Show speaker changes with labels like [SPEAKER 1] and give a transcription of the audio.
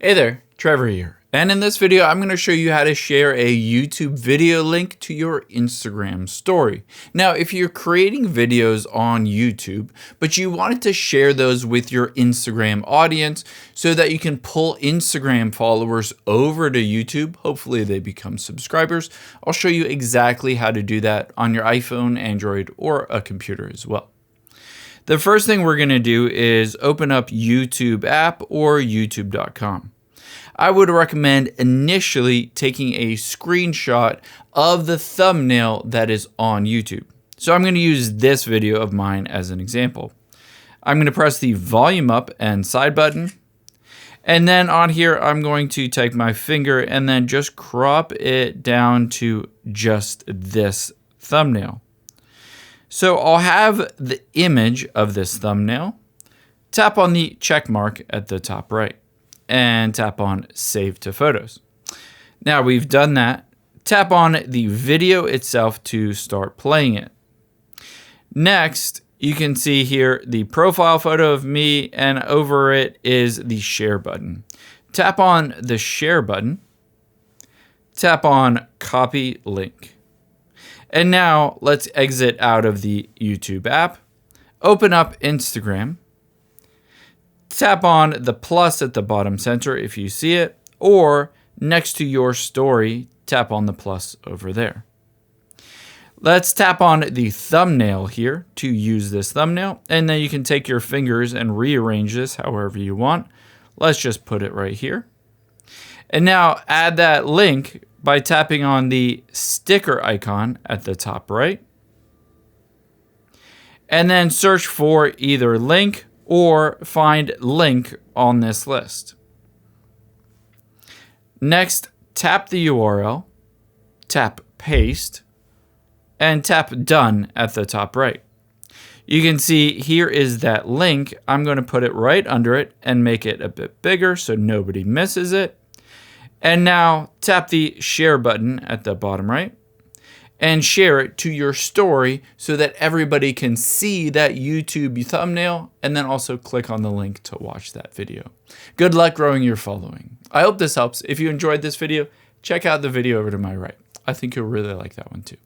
[SPEAKER 1] Hey there, Trevor here. And in this video, I'm going to show you how to share a YouTube video link to your Instagram story. Now, if you're creating videos on YouTube, but you wanted to share those with your Instagram audience so that you can pull Instagram followers over to YouTube, hopefully they become subscribers, I'll show you exactly how to do that on your iPhone, Android, or a computer as well. The first thing we're going to do is open up YouTube app or youtube.com. I would recommend initially taking a screenshot of the thumbnail that is on YouTube. So I'm going to use this video of mine as an example. I'm going to press the volume up and side button. And then on here, I'm going to take my finger and then just crop it down to just this thumbnail. So I'll have the image of this thumbnail. Tap on the check mark at the top right and tap on Save to Photos. Now we've done that. Tap on the video itself to start playing it. Next, you can see here the profile photo of me, and over it is the share button. Tap on the share button. Tap on copy link. And now let's exit out of the YouTube app. Open up Instagram. Tap on the plus at the bottom center if you see it, or next to your story, tap on the plus over there. Let's tap on the thumbnail here to use this thumbnail, and then you can take your fingers and rearrange this however you want. Let's just put it right here. And now add that link by tapping on the sticker icon at the top right. And then search for either link or find link on this list. Next, tap the URL, tap paste, and tap done at the top right. You can see here is that link. I'm going to put it right under it and make it a bit bigger so nobody misses it. And now tap the share button at the bottom right and share it to your story so that everybody can see that YouTube thumbnail, and then also click on the link to watch that video. Good luck growing your following. I hope this helps. If you enjoyed this video, check out the video over to my right. I think you'll really like that one too.